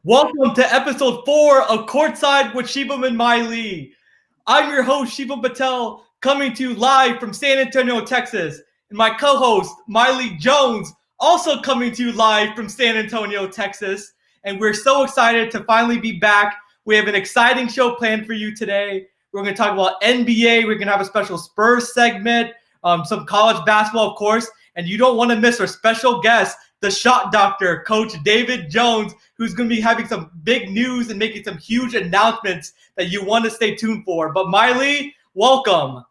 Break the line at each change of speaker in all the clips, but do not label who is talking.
Welcome to episode 4 of Courtside with Shivam and Mailee. I'm your host, Shivam Patel, coming to you live from San Antonio, Texas. And my co-host, Mailee Jones, also coming to you live from San Antonio, Texas. And we're so excited to finally be back. We have an exciting show planned for you today. We're going to talk about NBA. We're going to have a special Spurs segment, some college basketball, of course. And you don't want to miss our special guest, the shot doctor, Coach David Jones, who's going to be having some big news and making some huge announcements that you want to stay tuned for. But Mailee, welcome.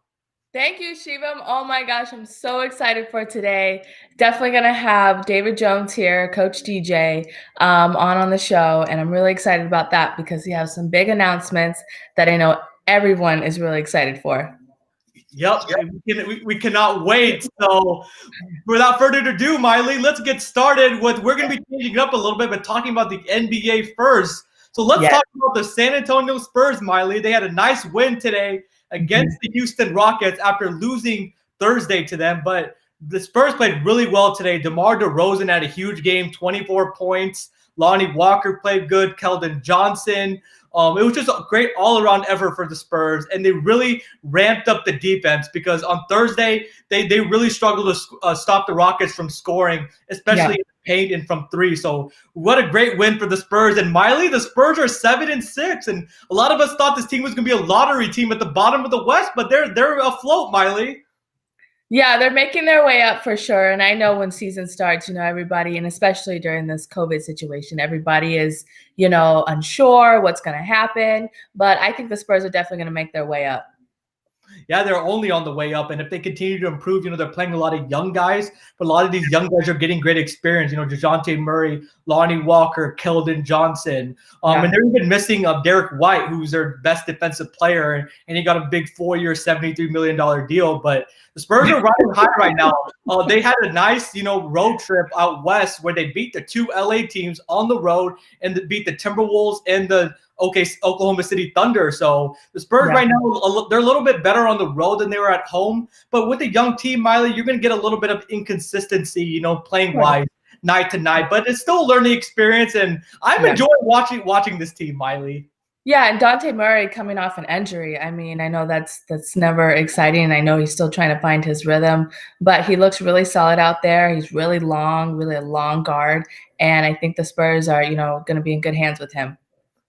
Thank you, Shivam. Oh my gosh, I'm so excited for today. Definitely going to have David Jones here, Coach DJ, on the show. And I'm really excited about that because he has some big announcements that I know everyone is really excited for.
Yep. We cannot wait. So without further ado, Mailee, let's get started with, we're going to be changing it up a little bit, but talking about the NBA first. So let's talk about the San Antonio Spurs, Mailee. They had a nice win today against the Houston Rockets after losing Thursday to them. But the Spurs played really well today. DeMar DeRozan had a huge game, 24 points. Lonnie Walker played good. Keldon Johnson. It was just a great all-around effort for the Spurs, and they really ramped up the defense because on Thursday, they really struggled to stop the Rockets from scoring, especially in the paint and from three. So what a great win for the Spurs. And Mailee, the Spurs are 7-6, and a lot of us thought this team was going to be a lottery team at the bottom of the West, but they're afloat, Mailee.
Yeah, they're making their way up for sure. And I know when season starts, everybody, and especially during this COVID situation, everybody is, unsure what's going to happen. But I think the Spurs are definitely going to make their way up.
Yeah, they're only on the way up. And if they continue to improve, they're playing a lot of young guys, but a lot of these young guys are getting great experience. DeJounte Murray, Lonnie Walker, Keldon Johnson. And they're even missing Derek White, who's their best defensive player. And he got a big 4-year, $73 million deal. But the Spurs are riding high right now. They had a nice, road trip out west where they beat the two LA teams on the road and beat the Timberwolves and the Oklahoma City Thunder. So the Spurs right now, they're a little bit better on the road than they were at home. But with a young team, Mailee, you're going to get a little bit of inconsistency, playing wise night to night. But it's still a learning experience, and I'm enjoying watching this team, Mailee.
Yeah, and Dante Murray coming off an injury. I mean, I know that's never exciting, and I know he's still trying to find his rhythm, but he looks really solid out there. He's really long, really a long guard, and I think the Spurs are, going to be in good hands with him.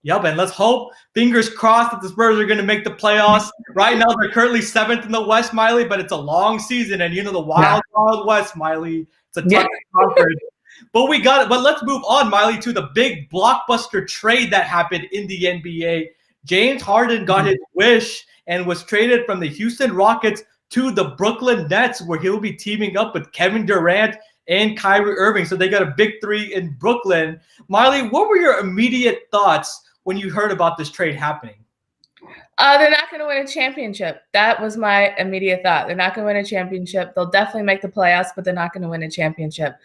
Yep, and let's hope, fingers crossed, that the Spurs are going to make the playoffs. Right now, they're currently 7th in the West, Mailee, but it's a long season, and the wild West, Mailee. It's a tough conference. But let's move on, Mailee, to the big blockbuster trade that happened in the NBA. James Harden got his wish and was traded from the Houston Rockets to the Brooklyn Nets, where he'll be teaming up with Kevin Durant and Kyrie Irving. So they got a big three in Brooklyn. Mailee, what were your immediate thoughts when you heard about this trade happening?
They're not going to win a championship. That was my immediate thought. They're not going to win a championship. They'll definitely make the playoffs, but they're not going to win a championship.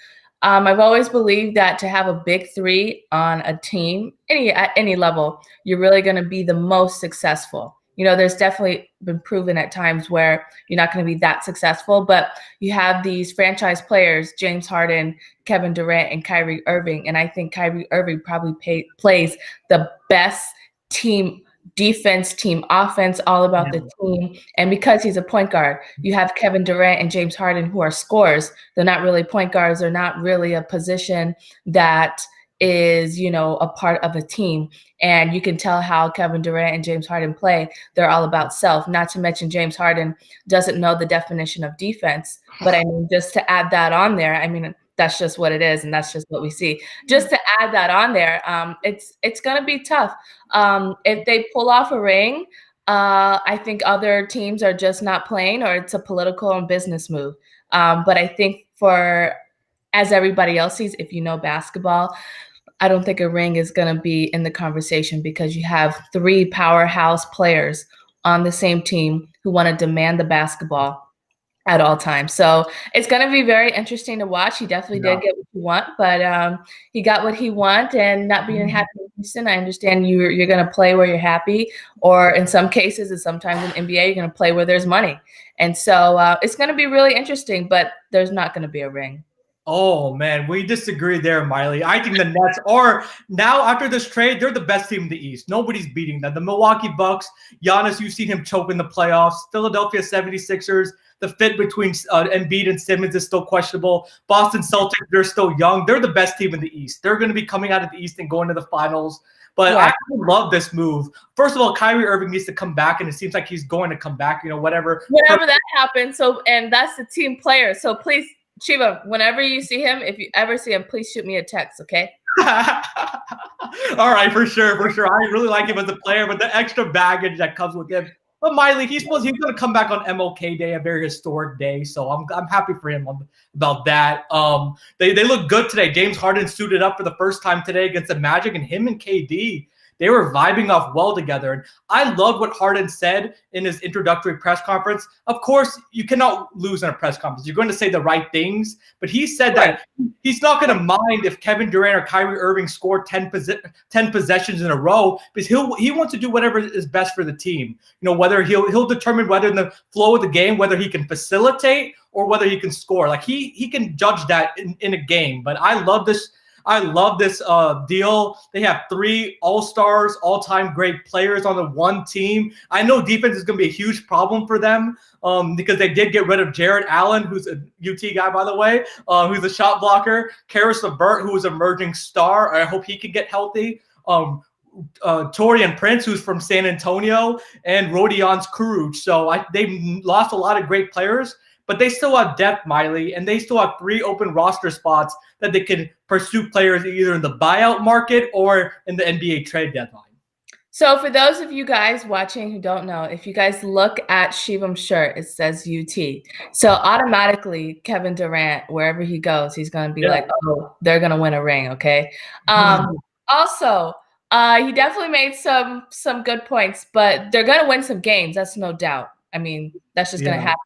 I've always believed that to have a big three on a team, at any level, you're really going to be the most successful. There's definitely been proven at times where you're not going to be that successful, but you have these franchise players, James Harden, Kevin Durant, and Kyrie Irving. And I think Kyrie Irving probably plays the best team defense, team offense, all about the team. And because he's a point guard, you have Kevin Durant and James Harden who are scorers. They're not really point guards. They're not really a position that is, a part of a team. And you can tell how Kevin Durant and James Harden play. They're all about self. Not to mention James Harden doesn't know the definition of defense. But I mean, just to add that on there, I mean, that's just what it is, and that's just what we see. Just to add that on there, it's going to be tough. If they pull off a ring, I think other teams are just not playing, or it's a political and business move. But I think as everybody else sees, if you know basketball, I don't think a ring is going to be in the conversation because you have three powerhouse players on the same team who want to demand the basketball at all times. So it's going to be very interesting to watch. He definitely did get what he want, but he got what he want, and not being happy in Houston. I understand you're going to play where you're happy, or in some cases, and sometimes in NBA, you're going to play where there's money. And so it's going to be really interesting, but there's not going to be a ring.
Oh man, we disagree there, Mailee. I think the Nets are now after this trade, they're the best team in the East. Nobody's beating them. The Milwaukee Bucks, Giannis, you've seen him choke in the playoffs. Philadelphia 76ers, the fit between Embiid and Simmons is still questionable. Boston Celtics, they're still young. They're the best team in the East. They're going to be coming out of the East and going to the finals. But
Yeah.
I love this move. First of all, Kyrie Irving needs to come back, and it seems like he's going to come back. Whatever
that happens. So, and that's the team player. So please, Shiva, whenever you see him, if you ever see him, please shoot me a text, okay?
All right, for sure. I really like him as a player, but the extra baggage that comes with him. But Mailee, he's going to come back on MLK Day, a very historic day. So I'm happy for him about that. They look good today. James Harden suited up for the first time today against the Magic, and him and KD, they were vibing off well together. And I loved what Harden said in his introductory press conference. Of course, you cannot lose in a press conference. You're going to say the right things. But he said that he's not going to mind if Kevin Durant or Kyrie Irving score 10 possessions in a row, because he wants to do whatever is best for the team. Whether he'll determine whether in the flow of the game, whether he can facilitate or whether he can score. Like he can judge that in a game. But I love this deal. They have 3 all-stars, all-time great players on the one team. I know defense is going to be a huge problem for them because they did get rid of Jared Allen, who's a UT guy, by the way, who's a shot blocker. Karis LeVert, who is an emerging star. I hope he can get healthy. Torian Prince, who's from San Antonio, and Rodions Kuruc. So they lost a lot of great players, but they still have depth, Mailee, and they still have 3 open roster spots that they can pursue players either in the buyout market or in the NBA trade deadline.
So for those of you guys watching who don't know, if you guys look at Shivam's shirt, it says UT. So automatically, Kevin Durant, wherever he goes, he's going to be like, oh, they're going to win a ring, okay? Also, he definitely made some good points, but they're going to win some games. That's no doubt. I mean, that's just going to happen.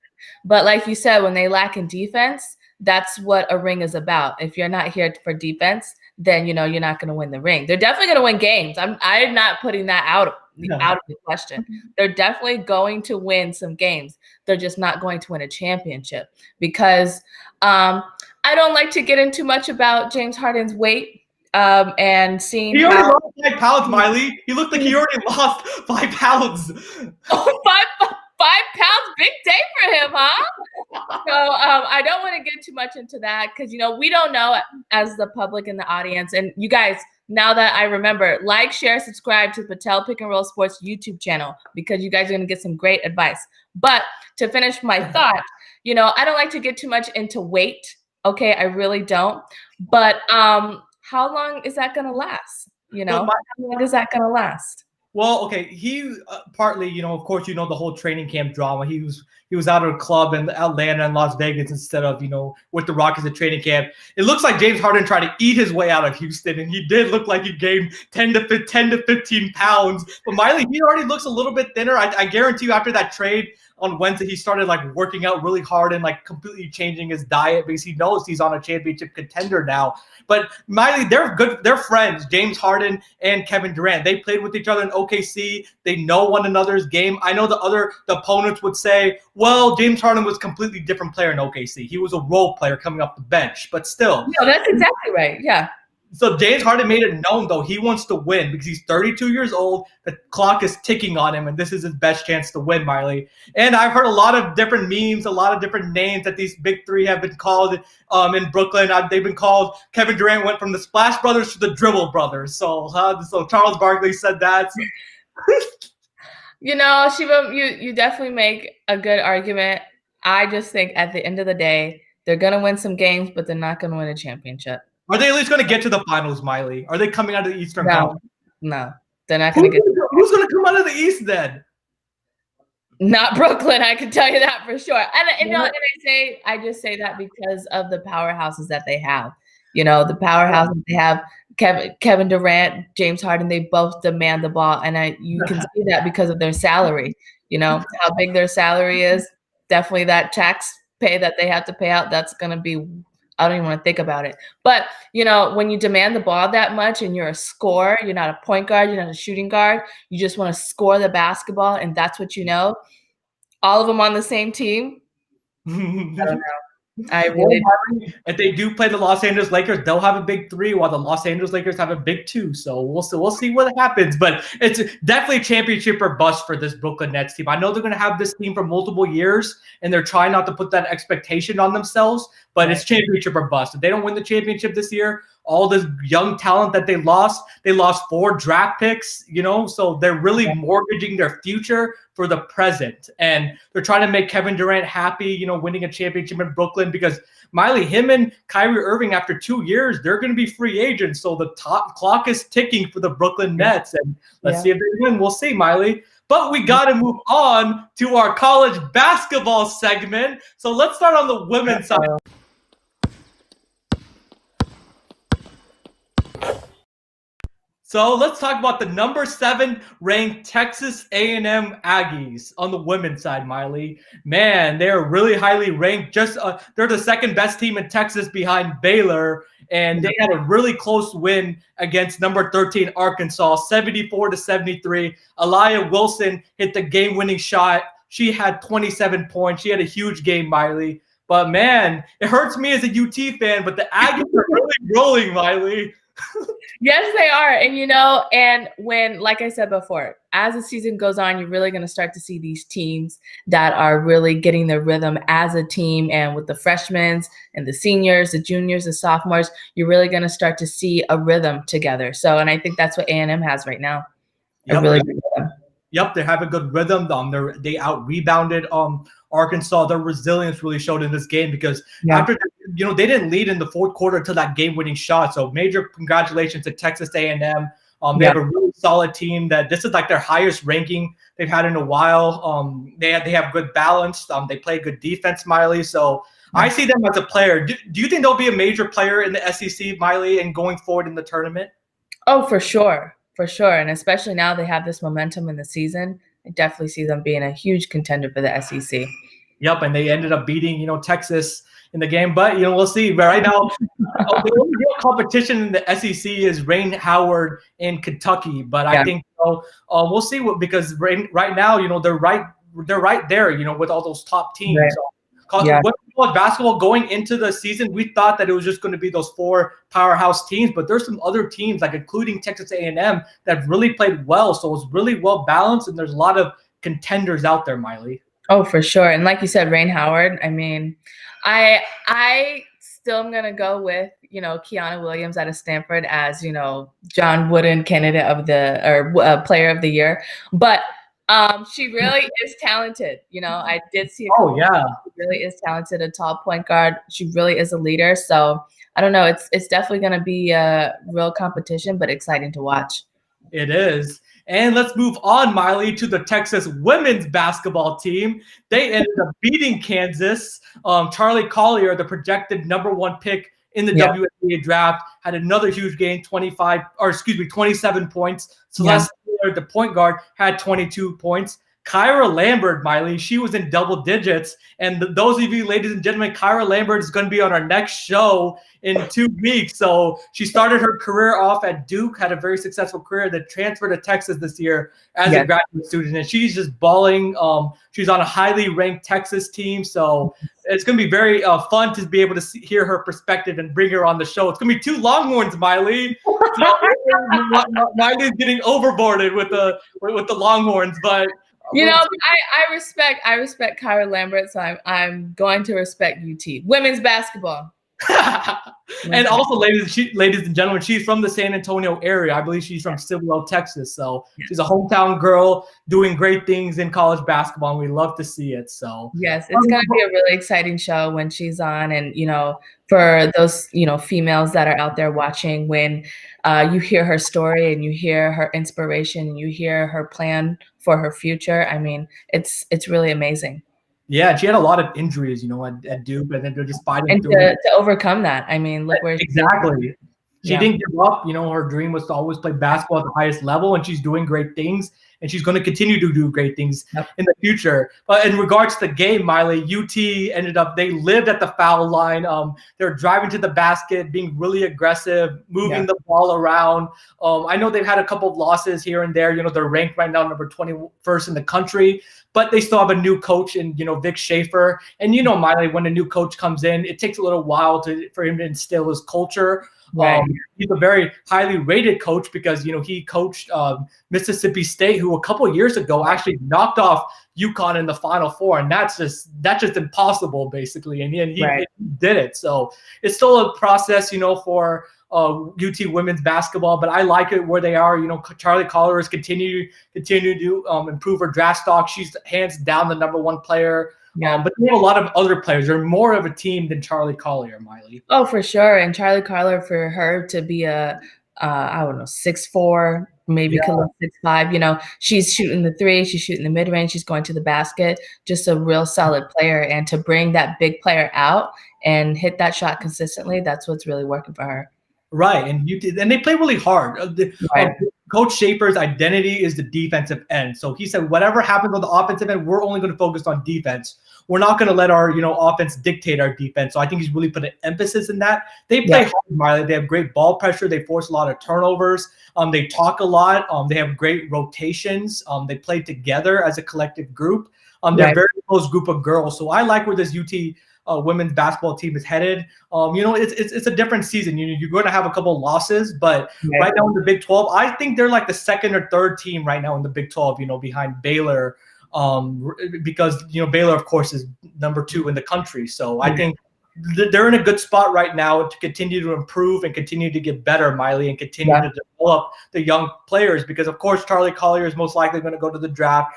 But like you said, when they lack in defense, that's what a ring is about. If you're not here for defense, then you're not going to win the ring. They're definitely going to win games. I'm not putting that out of the question. They're definitely going to win some games. They're just not going to win a championship because I don't like to get into much about James Harden's weight and seeing
he already lost 5 pounds, Mailee. He looked like he already lost 5 pounds.
Oh, 5 pounds, big day for him, huh? So I don't want to get too much into that because, we don't know as the public and the audience. And you guys, now that I remember, like, share, subscribe to Patel Pick and Roll Sports YouTube channel because you guys are going to get some great advice. But to finish my thought, I don't like to get too much into weight. Okay, I really don't. But how long is that going to last? How long is that going to last?
Well, okay, he partly, of course, the whole training camp drama. He was out of a club in Atlanta and Las Vegas instead of, with the Rockets at training camp. It looks like James Harden tried to eat his way out of Houston, and he did look like he gained 10 to 15 pounds. But Mailee, he already looks a little bit thinner. I guarantee you after that trade on Wednesday, he started working out really hard and completely changing his diet because he knows he's on a championship contender now. But Mailee, they're friends, James Harden and Kevin Durant. They played with each other in OKC. They know one another's game. I know the opponents would say, well, James Harden was a completely different player in OKC. He was a role player coming off the bench, but still.
No, that's exactly right. Yeah.
So James Harden made it known, though, he wants to win because he's 32 years old. The clock is ticking on him, and this is his best chance to win, Mailee. And I've heard a lot of different memes, a lot of different names that these big 3 have been called in Brooklyn. They've been called – Kevin Durant went from the Splash Brothers to the Dribble Brothers. So Charles Barkley said that.
Shivam, you definitely make a good argument. I just think at the end of the day, they're going to win some games, but they're not going to win a championship.
Are they at least going to get to the finals, Mailee? Are they coming out of the Eastern Conference?
No, they're not going to get.
Who's going to come out of the East then?
Not Brooklyn, I can tell you that for sure. And I just say that because of the powerhouses that they have. The powerhouses they have. Kevin Durant, James Harden, they both demand the ball, and you can see that because of their salary. How big their salary is. Definitely that tax pay that they have to pay out. That's going to be. I don't even want to think about it. But, when you demand the ball that much and you're a scorer, you're not a point guard, you're not a shooting guard, you just want to score the basketball, and that's what all of them on the same team. I don't know. I
Well,
really
if they do play the Los Angeles Lakers, they'll have a big 3, while the Los Angeles Lakers have a big 2. So we'll see what happens. But it's definitely championship or bust for this Brooklyn Nets team. I know they're going to have this team for multiple years, and they're trying not to put that expectation on themselves. But it's championship or bust. If they don't win the championship this year, all this young talent that they lost 4 draft picks, so they're really mortgaging their future for the present. And they're trying to make Kevin Durant happy, winning a championship in Brooklyn, because Mailee, him and Kyrie Irving, after 2 years, they're going to be free agents. So the clock is ticking for the Brooklyn Nets. And let's see if they win. We'll see, Mailee. But we got to move on to our college basketball segment. So let's start on the women's side. So let's talk about the number 7 ranked Texas A&M Aggies on the women's side, Mailee. Man, they're really highly ranked. They're the second best team in Texas behind Baylor, and they had a really close win against number 13 Arkansas, 74-73. Aaliyah Wilson hit the game-winning shot. She had 27 points. She had a huge game, Mailee. But man, it hurts me as a UT fan, but the Aggies are really rolling, Mailee.
Yes, they are. And when, like I said before, as the season goes on, you're really going to start to see these teams that are really getting their rhythm as a team. And with the freshmen and the seniors, the juniors, the sophomores, you're really going to start to see a rhythm together. So, and I think that's what A&M has right now.
Yep, they have a good rhythm. They out-rebounded Arkansas. Their resilience really showed in this game, because after they didn't lead in the fourth quarter until that game-winning shot. So major congratulations to Texas A&M. They have a really solid team. That this is like their highest ranking they've had in a while. They have good balance. They play good defense, Mailee. So I see them as a player. Do you think they'll be a major player in the SEC, Mailee, and going forward in the tournament?
Oh, for sure. For sure. And especially now they have this momentum in the season. I definitely see them being a huge contender for the SEC.
Yep, and they ended up beating, Texas in the game. But, we'll see. But right now, the only real competition in the SEC is Rain Howard in Kentucky. But I think we'll see because right now, they're right there, with all those top teams.
Right.
So, college basketball going into the season, we thought that it was just going to be those 4 powerhouse teams, but there's some other teams, like including Texas A&M, that really played well. So it's really well balanced, and there's a lot of contenders out there, Mailee.
Oh, for sure. And like you said, Rain Howard, I mean, I still am going to go with, Kiana Williams out of Stanford as, John Wooden candidate of player of the year. But she really is talented. I did see. She really is talented. A tall point guard. She really is a leader. So I don't know. It's definitely going to be a real competition, but exciting to watch.
It is. And let's move on, Mailee, to the Texas women's basketball team. They ended up beating Kansas. Charlie Collier, the projected number 1 pick in the WNBA draft, had another huge game, 27 points. Celeste Taylor, the point guard, had 22 points. Kyra Lambert, Mailee, she was in double digits. And those of you, ladies and gentlemen, Kyra Lambert is going to be on our next show in 2 weeks. So she started her career off at Duke, had a very successful career, that transferred to Texas this year as a graduate student. And she's just balling. She's on a highly ranked Texas team. So it's going to be very fun to be able to hear her perspective and bring her on the show. It's going to be 2 Longhorns, Mailee. Mailee's getting overboarded with the Longhorns, but
I respect Kyra Lambert, so I'm going to respect UT women's basketball.
And also, ladies and gentlemen, she's from the San Antonio area. I believe she's from Cibolo, Texas. So she's a hometown girl doing great things in college basketball, and we love to see it. So
yes, it's going to be a really exciting show when she's on. And for those females that are out there watching, when you hear her story and you hear her inspiration and you hear her plan for her future, I mean, it's really amazing.
Yeah, she had a lot of injuries, at Duke, and then they're just fighting
and
through it.
To overcome that. I mean, look where
she didn't give up. Her dream was to always play basketball at the highest level, and she's doing great things. and she's going to continue to do great things
Yep.
in the future. But in regards to the game, Mailee, UT ended up, they lived at the foul line. They're driving to the basket, being really aggressive, moving the ball around. I know they've had a couple of losses here and there. They're ranked right now number 21st in the country, but they still have a new coach in, Vic Schaefer. And, Mailee, when a new coach comes in, it takes a little while for him to instill his culture.
Right.
He's a very highly rated coach because, he coached Mississippi State, who a couple of years ago actually knocked off UConn in the Final Four. And that's just impossible, basically. And he did it. So it's still a process, for UT women's basketball, but I like it where they are. Charlie Collier has continue to improve her draft stock. She's hands down the number one player. But they have a lot of other players. They're more of a team than Charlie Collier, Mailee.
Oh, for sure. And Charlie Collier, for her to be a, 6'4", maybe could look 6'5". She's shooting the three, she's shooting the mid range, she's going to the basket. Just a real solid player. And to bring that big player out and hit that shot consistently, that's what's really working for her.
Right, and they play really hard. Coach Schaefer's identity is the defensive end. So he said, whatever happens on the offensive end, we're only going to focus on defense. We're not going to let our offense dictate our defense. So I think he's really put an emphasis in that. They play hard, Mailee. They have great ball pressure. They force a lot of turnovers. They talk a lot. They have great rotations. They play together as a collective group. They're a very close group of girls. So I like where this UT women's basketball team is headed. It's a different season. You're going to have a couple of losses, but right now in the Big 12, I think they're like the second or third team right now in the Big 12, behind Baylor, because Baylor, of course, is number 2 in the country. So I think they're in a good spot right now to continue to improve and continue to get better, Mailee, and continue to develop the young players, because of course Charlie Collier is most likely going to go to the draft.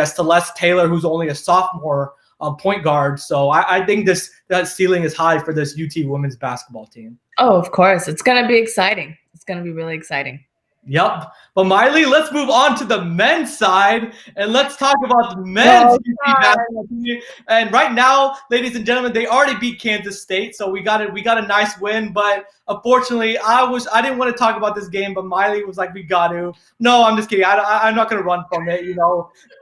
Celeste Taylor, who's only a sophomore, point guard. So I think that ceiling is high for this UT women's basketball team.
Oh, of course. It's going to be exciting. It's going to be really exciting.
Yep. But Mailee, let's move on to the men's side and let's talk about the men's UT basketball team. And right now, ladies and gentlemen, they already beat Kansas State, so we got a nice win. But unfortunately, I didn't want to talk about this game, but Mailee was like, "We got to." No, I'm just kidding. I'm not going to run from it.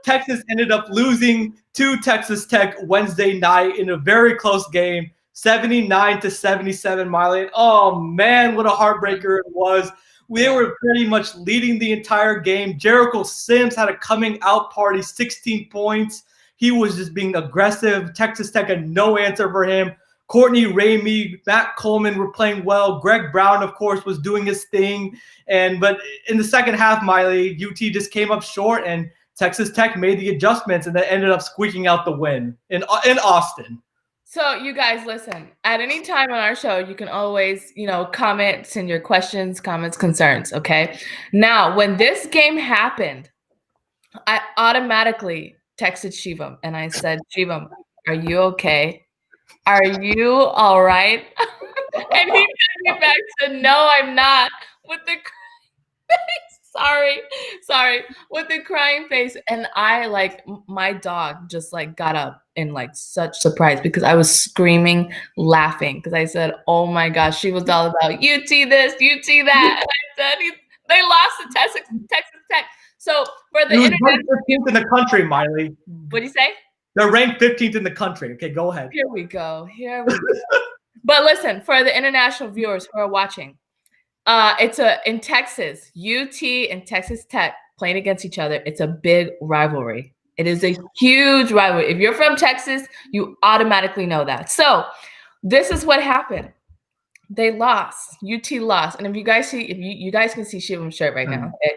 Texas ended up losing to Texas Tech Wednesday night in a very close game, 79-77, Mailee. Oh man, what a heartbreaker it was. They were pretty much leading the entire game. Jericho Sims had a coming out party, 16 points. He was just being aggressive. Texas Tech had no answer for him. Courtney Ramey, Matt Coleman were playing well. Greg Brown, of course, was doing his thing. But in the second half, Mailee, UT just came up short, and Texas Tech made the adjustments, and that ended up squeaking out the win in Austin.
So you guys, listen, at any time on our show, you can always, comment, send your questions, comments, concerns, okay? Now, when this game happened, I automatically texted Shivam, and I said, Shivam, are you okay? Are you all right? And he sent me back to, no, I'm not, with the sorry, with the crying face. And I, my dog just, got up in, such surprise because I was screaming, laughing, because I said, oh, my gosh, she was all about UT this, UT that. And I said, they lost to Texas Tech. So, for the
ranked 15th in the country, Mailee.
What do you say?
They're ranked 15th in the country. Okay, go ahead.
Here we go. But listen, for the international viewers who are watching, it's in Texas, UT and Texas Tech playing against each other. It's a big rivalry. It is a huge rivalry. If you're from Texas, you automatically know that. So this is what happened. They lost. UT lost. And if you guys can see Shivam's shirt right now. Okay?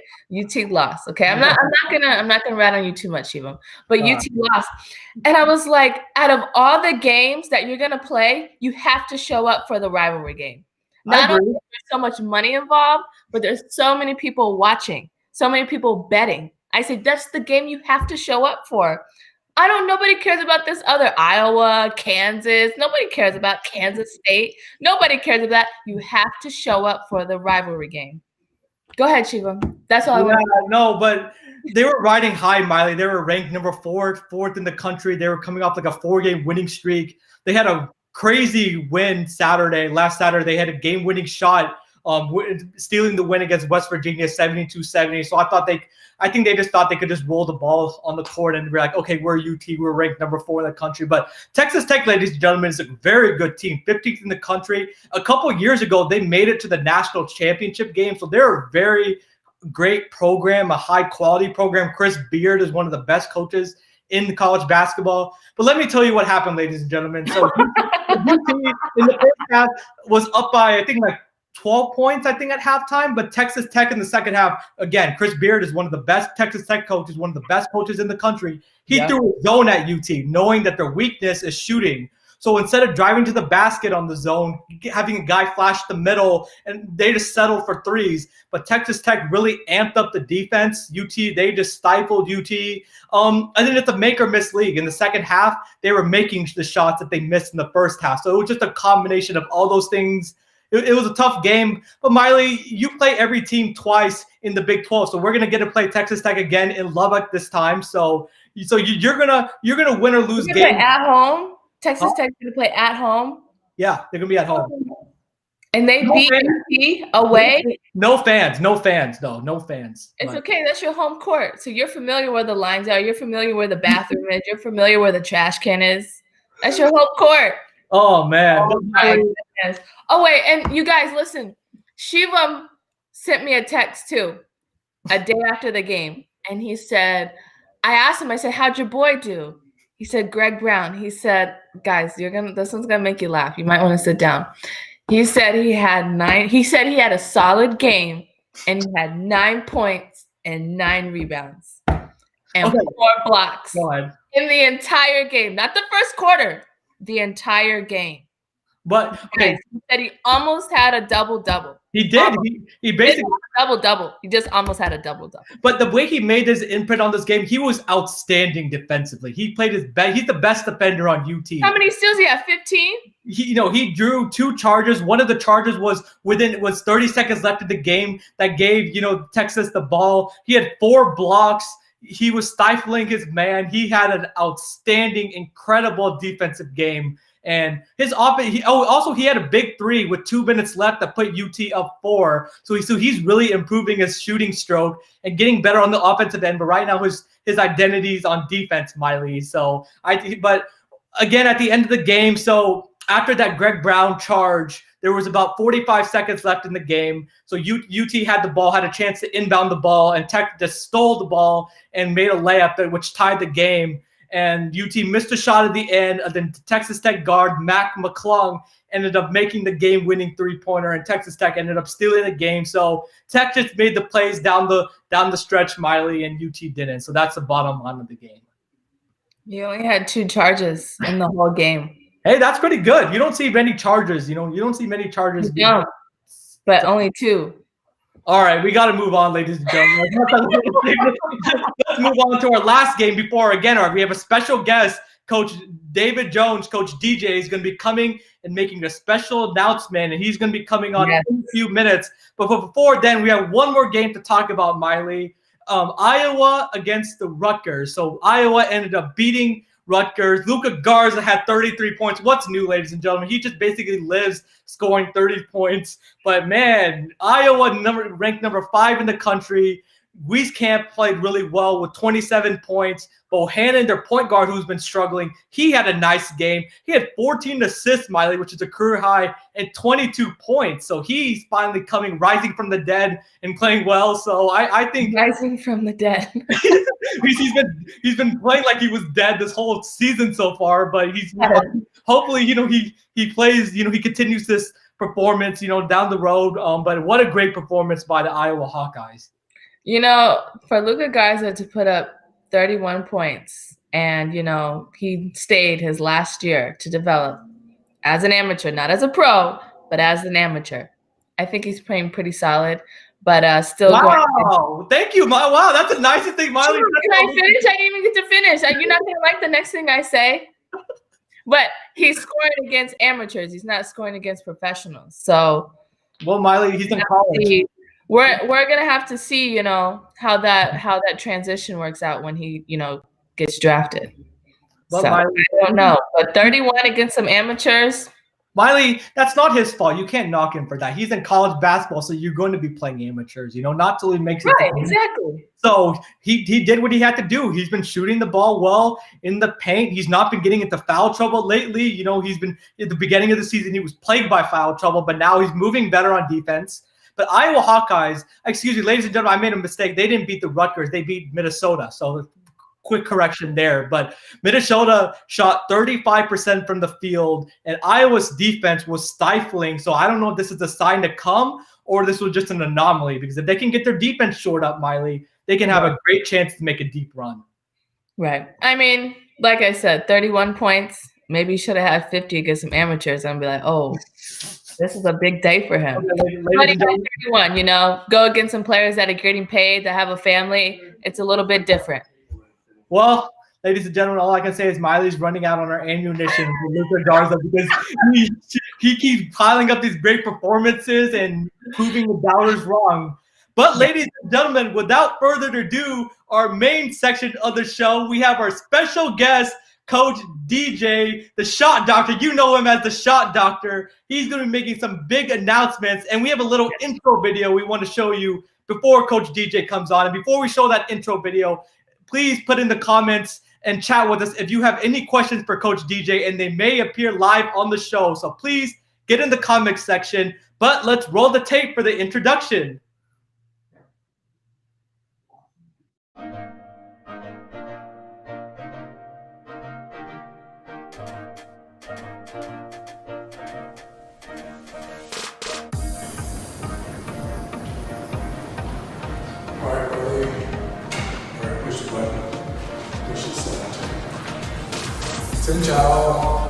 UT lost. Okay. I'm not gonna rat on you too much, Shivam. But UT lost. And I was like, out of all the games that you're gonna play, you have to show up for the rivalry game. Not only is there so much money involved, but there's so many people watching, so many people betting. I said, that's the game you have to show up for. Nobody cares about this other Iowa, Kansas. Nobody cares about Kansas State. Nobody cares about that. You have to show up for the rivalry game. Go ahead, Shivam. That's all I want to know.
No, but they were riding high, Mailee. They were ranked number fourth in the country. They were coming off a 4-game winning streak. They had a crazy win last Saturday. They had a game-winning shot stealing the win against West Virginia 72-70. So I think they just thought they could just roll the ball on the court and be like, okay, we're UT, we're ranked number 4 in the country. But Texas Tech, ladies and gentlemen, is a very good team, 15th in the country. A couple of years ago, they made it to the national championship game. So they're a very great program, a high quality program. Chris Beard is one of the best coaches in college basketball. But let me tell you what happened, ladies and gentlemen. So UT in the first half was up by, I think, like 12 points, I think, at halftime. But Texas Tech in the second half, again, Chris Beard is one of the best Texas Tech coaches, one of the best coaches in the country. He threw a zone at UT, knowing that their weakness is shooting. So instead of driving to the basket on the zone, having a guy flash the middle, and they just settled for threes. But Texas Tech really amped up the defense. UT, they just stifled UT. I think it's a make or miss league. In the second half, they were making the shots that they missed in the first half. So it was just a combination of all those things. It was a tough game. But Mailee, you play every team twice in the Big 12. So we're gonna get to play Texas Tech again in Lubbock this time. So you're gonna win or lose games
at home. Texas Tech going to play at home.
Yeah, they're going to be at home.
And they beat UT away?
No fans. No fans.
It's okay. That's your home court. So you're familiar where the lines are. You're familiar where the bathroom is. You're familiar where the trash can is. That's your home court.
Oh, man.
Oh, my goodness. Oh, wait. And you guys, listen. Shivam sent me a text, too, a day after the game. And he said, I asked him, I said, how'd your boy do? He said, Greg Brown. He said, guys, this one's gonna make you laugh. You might want to sit down. He said he had a solid game and he had 9 points and 9 rebounds and 4 blocks in the entire game. Not the first quarter, the entire game.
But okay,
he said he almost had a double-double.
He did. He basically
double-double. He just almost had a double-double.
But the way he made his imprint on this game, he was outstanding defensively. He played his best. He's the best defender on UT.
How many steals he have? 15?
He drew 2 charges. One of the charges was 30 seconds left in the game that gave Texas the ball. He had 4 blocks. He was stifling his man. He had an outstanding, incredible defensive game. And his offense, he had a big 3 with 2 minutes left that put UT up 4. So he's really improving his shooting stroke and getting better on the offensive end. But right now his identity is on defense, Mailee. So but again, at the end of the game, so after that Greg Brown charge, there was about 45 seconds left in the game. So UT had the ball, had a chance to inbound the ball, and Tech just stole the ball and made a layup which tied the game. And UT missed a shot at the end. And then Texas Tech guard Mac McClung ended up making the game-winning 3-pointer, and Texas Tech ended up stealing the game. So Tech just made the plays down the stretch, Mailee, and UT didn't. So that's the bottom line of the game.
You only had 2 charges in the whole game.
Hey, that's pretty good. You don't see many charges. You don't see many charges.
No, but only 2.
All right, we got to move on, ladies and gentlemen. Let's move on to our last game before, again, we have a special guest, Coach David Jones. Coach DJ is going to be coming and making a special announcement, and he's going to be coming on in a few minutes. But before then, we have one more game to talk about, Mailee. Iowa against the Rutgers. So Iowa ended up beating Rutgers. Luka Garza had 33 points. What's new, ladies and gentlemen? He just basically lives scoring 30 points. But, man, Iowa ranked number 5 in the country. Wieskamp played really well with 27 points. Bohannon, their point guard, who's been struggling, he had a nice game. He had 14 assists, Mailee, which is a career high, and 22 points. So he's finally rising from the dead and playing well. So I think
rising from the dead.
he's been playing like he was dead this whole season so far. But he's hopefully he plays. He continues this performance down the road. But what a great performance by the Iowa Hawkeyes.
For Luka Garza to put up 31 points and, he stayed his last year to develop as an amateur, not as a pro, but as an amateur. I think he's playing pretty solid, but still
Wow. Thank you. Wow, that's the nicest thing, Mailee.
Can I finish? I didn't even get to finish. You're not going to like the next thing I say? But he's scoring against amateurs. He's not scoring against professionals. So,
well, Mailee, he's in college.
We're gonna have to see, how that transition works out when he, gets drafted. Well, so I don't know, but 31 against some amateurs,
Mailee, that's not his fault. You can't knock him for that. He's in college basketball, so you're going to be playing amateurs, not till he makes it.
Right, exactly.
So he did what he had to do. He's been shooting the ball well in the paint. He's not been getting into foul trouble lately. He's been at the beginning of the season, he was plagued by foul trouble, but now he's moving better on defense. But Iowa Hawkeyes, excuse me, ladies and gentlemen, I made a mistake. They didn't beat the Rutgers. They beat Minnesota. So quick correction there. But Minnesota shot 35% from the field, and Iowa's defense was stifling. So I don't know if this is a sign to come or this was just an anomaly, because if they can get their defense shored up, Mailee, they can have a great chance to make a deep run.
Right. I mean, like I said, 31 points. Maybe you should have had 50 against some amateurs and be like, oh, this is a big day for him. 31, go against some players that are getting paid, that have a family. It's a little bit different.
Well, ladies and gentlemen, all I can say is Mailee's running out on our ammunition for Luka Garza, because he keeps piling up these great performances and proving the doubters wrong. But ladies and gentlemen, without further ado, our main section of the show, we have our special guest, Coach DJ, the shot doctor. You know him as the shot doctor. He's going to be making some big announcements, and we have a little intro video we want to show you before Coach DJ comes on. And before we show that intro video, please put in the comments and chat with us if you have any questions for Coach DJ, and they may appear live on the show. So please get in the comments section. But let's roll the tape for the introduction.
Xin chào.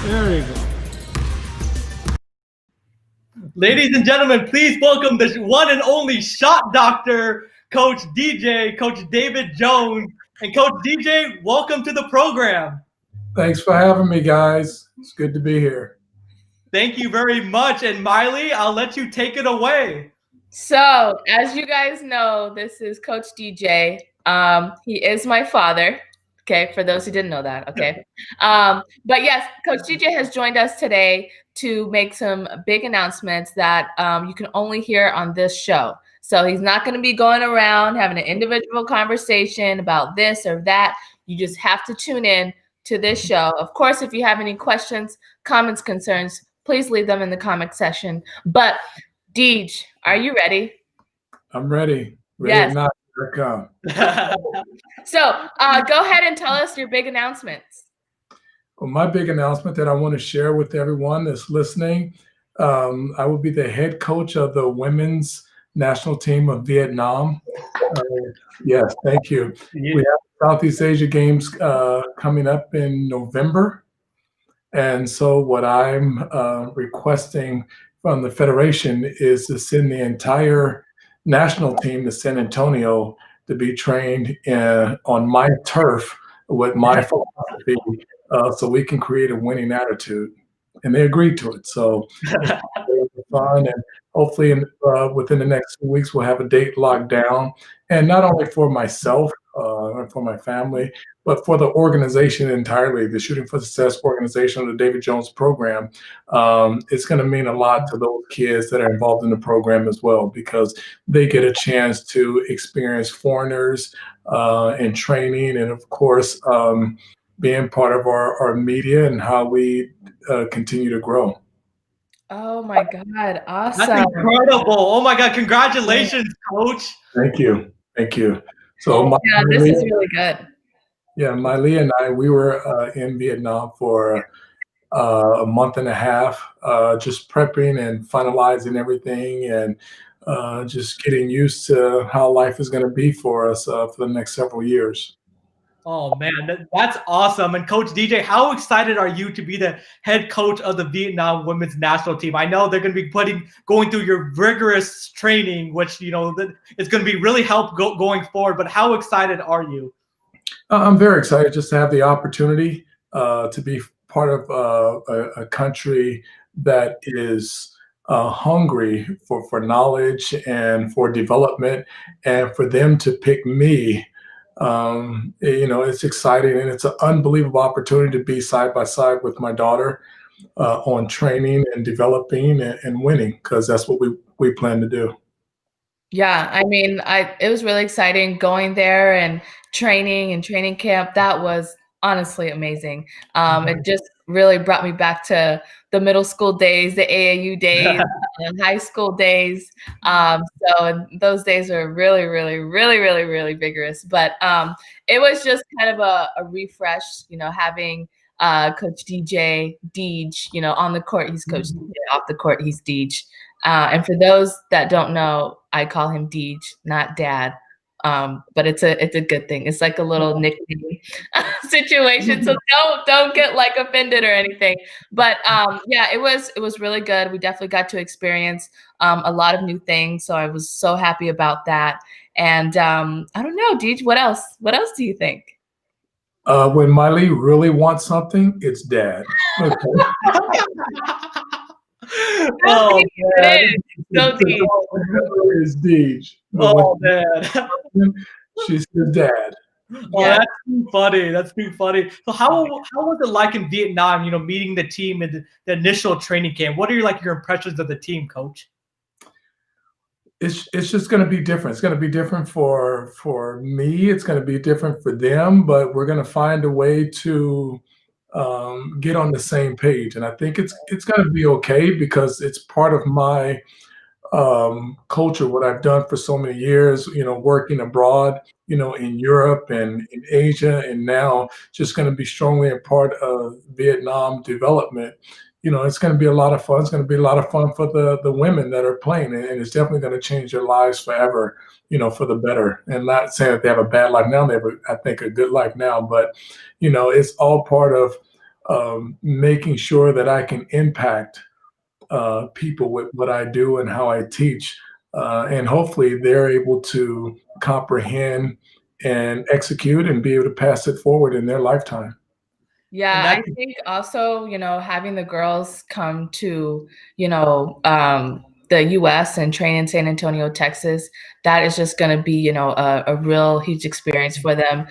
There we go. Ladies and gentlemen, please welcome the one and only shot doctor, Coach DJ, Coach David Jones. And Coach DJ, welcome to the program.
Thanks for having me, guys. It's good to be here.
Thank you very much. And Mailee, I'll let you take it away.
So, as you guys know, this is Coach DJ. He is my father. Okay, for those who didn't know that. Okay. But yes, Coach DJ has joined us today to make some big announcements that you can only hear on this show. So he's not going to be going around having an individual conversation about this or that. You just have to tune in to this show. Of course, if you have any questions, comments, concerns, please leave them in the comment section. But Deej, are you ready?
I'm ready. Ready
yes.
or not, here I come.
So go ahead and tell us your big announcements.
Well, my big announcement that I want to share with everyone that's listening, I will be the head coach of the women's national team of Vietnam. Yes, thank you. Yeah. We have Southeast Asia Games coming up in November. And so what I'm requesting from the Federation is to send the entire national team to San Antonio to be trained on my turf with my philosophy so we can create a winning attitude. And they agreed to it. So it's fun. And hopefully within the next 2 weeks, we'll have a date locked down. And not only for myself and for my family, but for the organization entirely, the Shooting for Success organization of the David Jones program. It's going to mean a lot to those kids that are involved in the program as well, because they get a chance to experience foreigners and training, and of course, being part of our media and how we continue to grow.
Oh my God, awesome.
That's incredible. Oh my God, congratulations, Coach.
Thank you. Thank you. So
yeah, this is really good.
Yeah, Mailee and I, we were in Vietnam for a month and a half, just prepping and finalizing everything and just getting used to how life is going to be for us for the next several years.
Oh, man, that's awesome. And Coach DJ, how excited are you to be the head coach of the Vietnam women's national team? I know they're going to be going through your rigorous training, which, is going to be really help going forward. But how excited are you?
I'm very excited just to have the opportunity to be part of a country that is hungry for knowledge and for development, and for them to pick me, it's exciting, and it's an unbelievable opportunity to be side by side with my daughter on training and developing and winning, because that's what we plan to do.
Yeah, I mean, it was really exciting going there and training camp. That was honestly amazing. It just really brought me back to the middle school days, the AAU days, high school days. So those days are really, really, really, really, really vigorous. But it was just kind of a refresh, having Coach DJ, Deej, on the court, he's Coach DJ, off the court, he's Deej. And for those that don't know, I call him Deej, not Dad. But it's a good thing. It's like a little nickname situation. So don't get like offended or anything. But yeah, it was really good. We definitely got to experience a lot of new things. So I was so happy about that. And I don't know, Deej, what else? What else do you think?
When Mailee really wants something, it's Dad. Okay.
Oh, man.
It is so deep.
It's Deej.
Oh, man.
She said Dad.
Oh, yeah. That's too funny. That's too funny. So how was it like in Vietnam, meeting the team in the initial training camp? What are your impressions of the team, Coach?
It's just going to be different. It's going to be different for me. It's going to be different for them, but we're going to find a way to get on the same page. And I think it's going to be okay, because it's part of my culture, what I've done for so many years, working abroad, in Europe and in Asia, and now just going to be strongly a part of Vietnam development. It's going to be a lot of fun. It's going to be a lot of fun for the women that are playing, and it's definitely going to change their lives forever, for the better. And not saying that they have a bad life now, they have, I think, a good life now, but, it's all part of making sure that I can impact people with what I do and how I teach. And hopefully they're able to comprehend and execute and be able to pass it forward in their lifetime.
Yeah, I think also, having the girls come to, the US and train in San Antonio, Texas, that is just going to be, a real huge experience for them.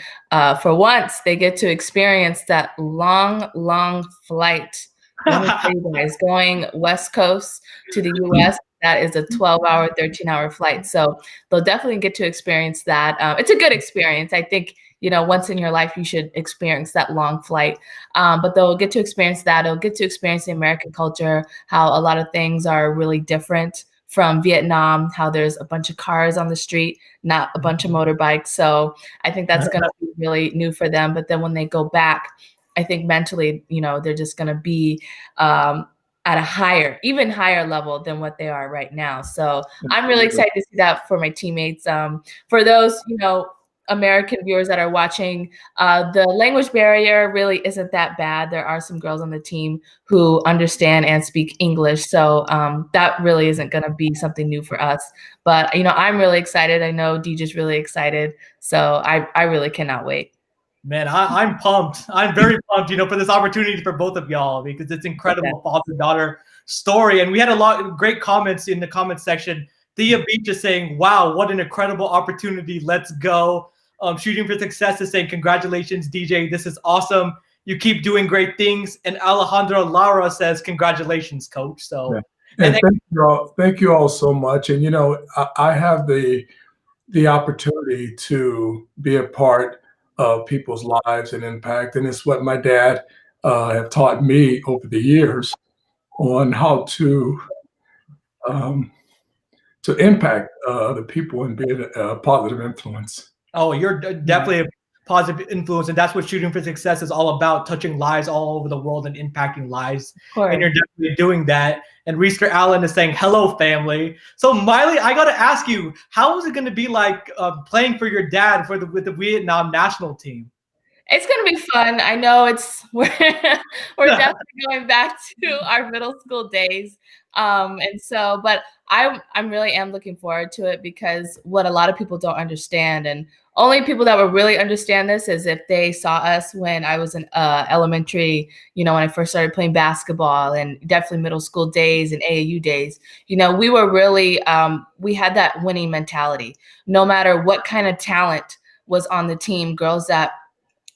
For once, they get to experience that long, long flight. Let me tell you guys, going West Coast to the US, that is a 12-hour, 13-hour flight. So they'll definitely get to experience that. It's a good experience. I think, once in your life, you should experience that long flight. But they'll get to experience that. They'll get to experience the American culture, how a lot of things are really different from Vietnam, how there's a bunch of cars on the street, not a bunch of motorbikes. So I think that's going to be really new for them. But then when they go back, I think mentally, they're just going to be at a even higher level than what they are right now. So I'm really excited to see that for my teammates. For those, American viewers that are watching, the language barrier really isn't that bad. There are some girls on the team who understand and speak English. So that really isn't going to be something new for us. But, I'm really excited. I know Deej is really excited. So I really cannot wait.
Man, I'm pumped. I'm very pumped, for this opportunity for both of y'all, because it's incredible father-daughter story. And we had a lot of great comments in the comment section. Thea Beach is saying, wow, what an incredible opportunity. Let's go. Shooting for Success is saying, congratulations, DJ. This is awesome. You keep doing great things. And Alejandro Lara says, congratulations, Coach. So,
and thank you all so much. And, I have the opportunity to be a part of people's lives and impact. And it's what my dad have taught me over the years on how to impact other people and be a positive influence.
Oh, you're definitely a positive influence. And that's what Shooting for Success is all about, touching lives all over the world and impacting lives. And you're definitely doing that. And Reister Allen is saying, hello, family. So, Mailee, I got to ask you, how is it going to be like playing for your dad with the Vietnam national team?
It's going to be fun. I know we're definitely going back to our middle school days. And so, but I'm really am looking forward to it, because what a lot of people don't understand, and only people that will really understand this is if they saw us when I was in elementary, when I first started playing basketball, and definitely middle school days and AAU days. We were really, we had that winning mentality. No matter what kind of talent was on the team, girls that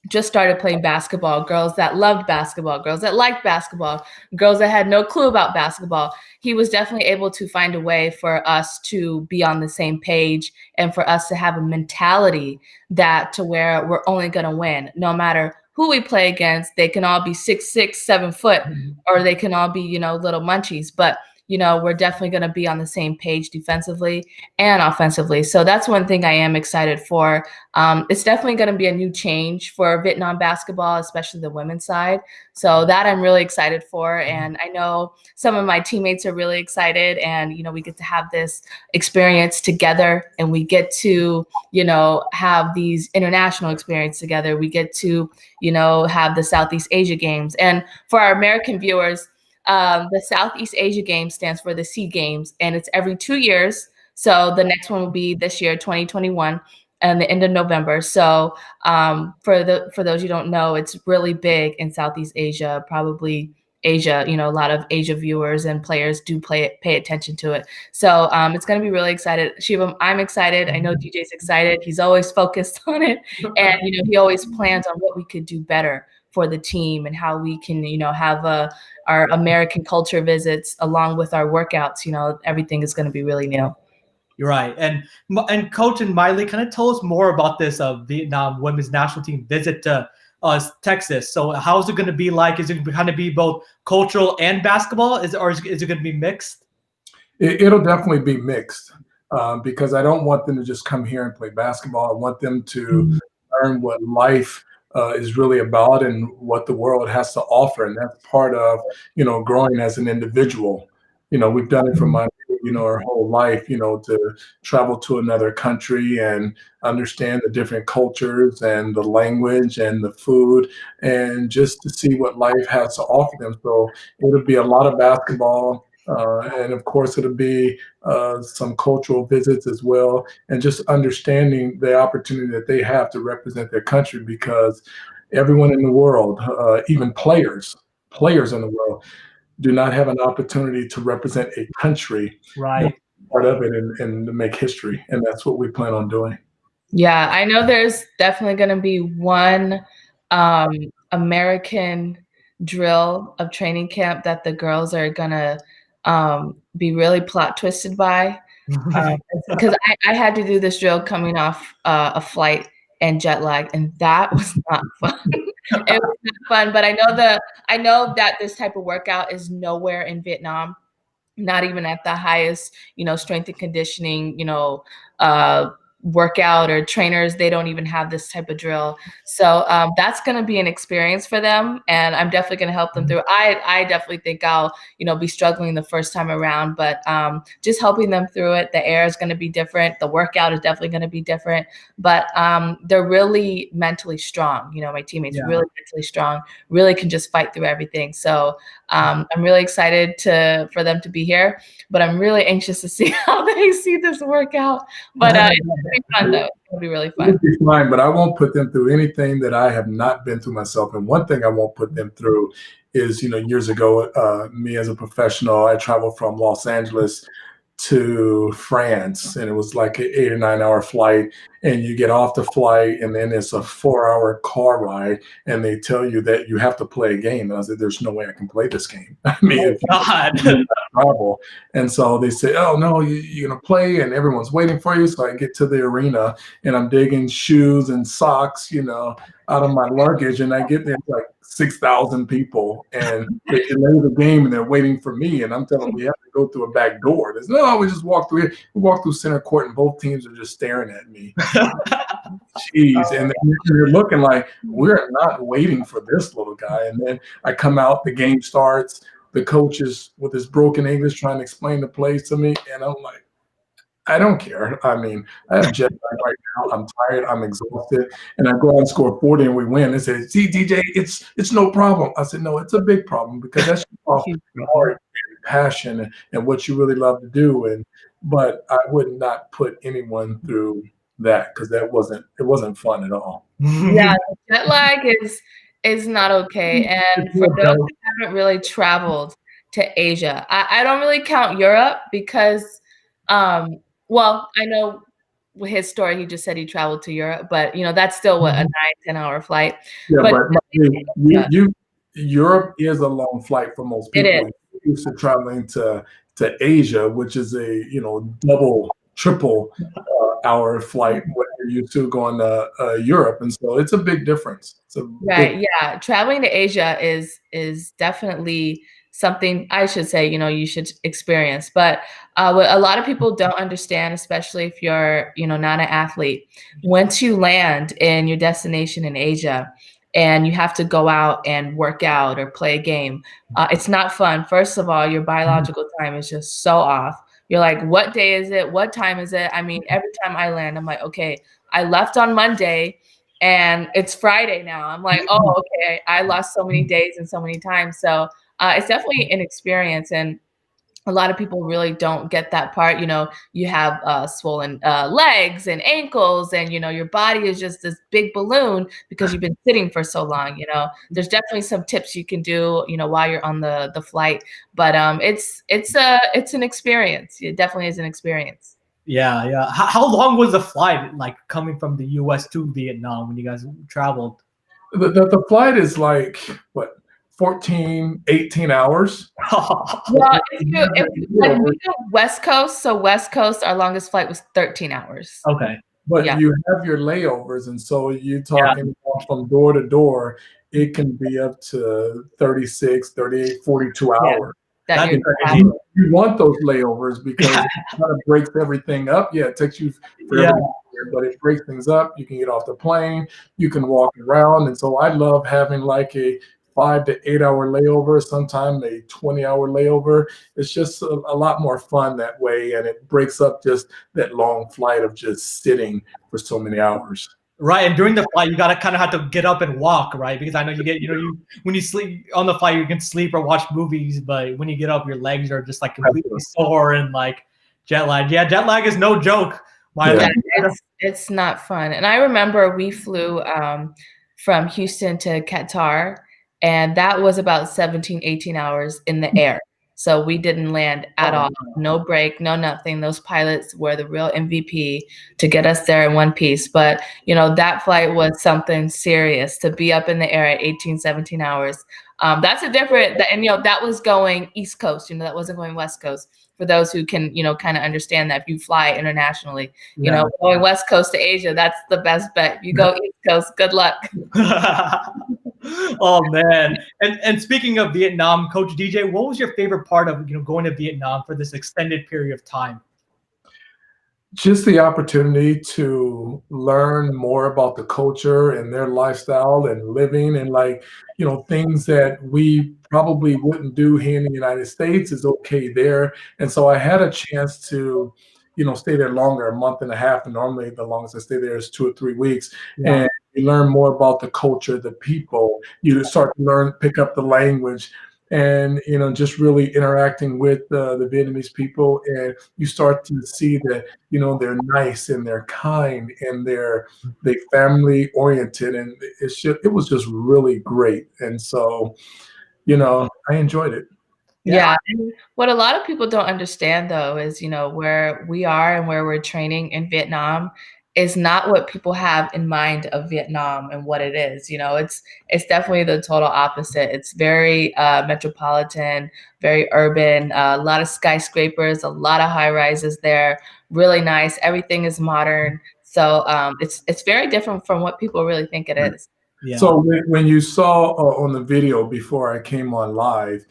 just started playing basketball, girls that loved basketball, girls that liked basketball, girls that had no clue about basketball. He was definitely able to find a way for us to be on the same page, and for us to have a mentality that to where we're only going to win, no matter who we play against. They can all be 6'6", 7 foot, or they can all be, little munchies, but we're definitely going to be on the same page defensively and offensively. So that's one thing I am excited for. It's definitely going to be a new change for Vietnam basketball, especially the women's side. So that I'm really excited for. And I know some of my teammates are really excited, and, we get to have this experience together, and we get to, have these international experience together. We get to, have the Southeast Asia Games. And for our American viewers, the Southeast Asia Games stands for the SEA Games, and it's every 2 years. So the next one will be this year, 2021, and the end of November. So for those who don't know, it's really big in Southeast Asia, probably Asia. A lot of Asia viewers and players do pay attention to it. So it's going to be really excited. Shivam, I'm excited. I know DJ's excited. He's always focused on it, and he always plans on what we could do better for the team, and how we can have our American culture visits along with our workouts. Everything is going to be really new.
You're right. And Coach and Mailee, kind of tell us more about this Vietnam women's national team visit to Texas. So how is it going to be like? Is it going to be both cultural and basketball? Is it going to be mixed?
It'll definitely be mixed, because I don't want them to just come here and play basketball. I want them to learn what life is really about, and what the world has to offer. And that's part of, growing as an individual. We've done it for our whole life, to travel to another country and understand the different cultures and the language and the food, and just to see what life has to offer them. So it'll be a lot of basketball. And of course, it'll be some cultural visits as well, and just understanding the opportunity that they have to represent their country, because everyone in the world, even players in the world, do not have an opportunity to represent a country,
right?
Part of it, and to make history, and that's what we plan on doing.
Yeah, I know there's definitely going to be one American drill of training camp that the girls are going to be really plot twisted by, because I had to do this drill coming off a flight and jet lag, and that was not fun. It was not fun, but I know that this type of workout is nowhere in Vietnam, not even at the highest, strength and conditioning, workout or trainers. They don't even have this type of drill. So that's going to be an experience for them, and I'm definitely going to help them through. I definitely think I'll be struggling the first time around, but just helping them through it. The air is going to be different. The workout is definitely going to be different, but they're really mentally strong. My teammates really mentally strong, really can just fight through everything. So I'm really excited for them to be here, but I'm really anxious to see how they see this workout. But it's going to be fun, though. It's going to be really fun.
It'll be fine, but I won't put them through anything that I have not been through myself. And one thing I won't put them through is, years ago, me as a professional, I traveled from Los Angeles to France, and it was like an 8 or 9 hour flight, and you get off the flight, and then it's a 4-hour car ride, and they tell you that you have to play a game. And I said, there's no way I can play this game. I mean, travel. And so they say, oh no, you're gonna play, and everyone's waiting for you. So I get to the arena, and I'm digging shoes and socks, out of my luggage, and I get there, like 6,000 people, and they delay the game, and they're waiting for me, and I'm telling them we have to go through a back door. There's no, we just walk through here. We walk through center court, and both teams are just staring at me. Jeez, and you're looking like, we're not waiting for this little guy. And then I come out, the game starts, the coach is with his broken English trying to explain the plays to me, and I'm like, I don't care. I mean, I have jet lag right now. I'm tired. I'm exhausted. And I go out and score 40 and we win. They say, see, DJ, it's no problem. I said, no, it's a big problem, because that's hard passion and what you really love to do. But I would not put anyone through that because it wasn't fun at all.
Yeah, jet lag is not okay. And for those who haven't really traveled to Asia, I don't really count Europe because, well, I know with his story, he just said he traveled to Europe, but that's still what, a 9-10 hour flight.
Yeah,
but
Europe is a long flight for most people.
It is.
You're used to traveling to Asia, which is a double, triple hour flight when you're used to going to Europe, and so it's a big difference.
Right. Yeah, traveling to Asia is definitely something I should say you should experience. But what a lot of people don't understand, especially if you're not an athlete, once you land in your destination in Asia and you have to go out and work out or play a game, it's not fun. First of all, your biological time is just so off. You're like, what day is it? What time is it? I mean, every time I land, I'm like, okay, I left on Monday and it's Friday now. I'm like, oh, okay, I lost so many days and so many times. So it's definitely an experience. And a lot of people really don't get that part. You have swollen legs and ankles, and your body is just this big balloon because you've been sitting for so long. There's definitely some tips you can do while you're on the flight, but it's an experience. It definitely is an experience.
Yeah. How long was the flight, like coming from the U.S. to Vietnam when you guys traveled?
The flight is like what, 14, 18 hours.
Well, if we go West Coast, so West Coast, our longest flight was 13 hours.
Okay.
But you have your layovers, and so you're talking from door to door, it can be up to 36, 38, 42 hours. You want those layovers because it kind of breaks everything up. Yeah, it takes you forever, but it breaks things up. You can get off the plane, you can walk around, and so I love having like a 5 to 8 hour layover, sometimes a 20-hour layover. It's just a lot more fun that way, and it breaks up just that long flight of just sitting for so many hours.
Right, and during the flight, you gotta kind of have to get up and walk, right? Because I know you get, when you sleep on the flight, you can sleep or watch movies, but when you get up, your legs are just like completely sore and like jet lag. Yeah, jet lag is no joke.
It's not fun. And I remember we flew from Houston to Qatar, and that was about 17, 18 hours in the air. So we didn't land at all. No break, no nothing. Those pilots were the real MVP to get us there in one piece. But, that flight was something serious to be up in the air at 18, 17 hours. That's a different, and, that was going East Coast, that wasn't going West Coast. For those who can, kind of understand that if you fly internationally, going West Coast to Asia, that's the best bet. If you go East Coast, good luck.
Oh man! And speaking of Vietnam, Coach DJ, what was your favorite part of going to Vietnam for this extended period of time?
Just the opportunity to learn more about the culture and their lifestyle and living, and things that we probably wouldn't do here in the United States is okay there. And so I had a chance to stay there longer, a month and a half, and normally the longest I stay there is 2 or 3 weeks. And you learn more about the culture, the people. You start to pick up the language, and just really interacting with the Vietnamese people, and you start to see that they're nice and they're kind and they're family oriented, and it was just really great. And so I enjoyed it.
Yeah. And what a lot of people don't understand though is, where we are and where we're training in Vietnam is not what people have in mind of Vietnam and what it is. It's definitely the total opposite. It's very metropolitan, very urban, a lot of skyscrapers, a lot of high rises there, really nice. Everything is modern. So it's very different from what people really think it is.
Yeah. So when you saw on the video before I came on live,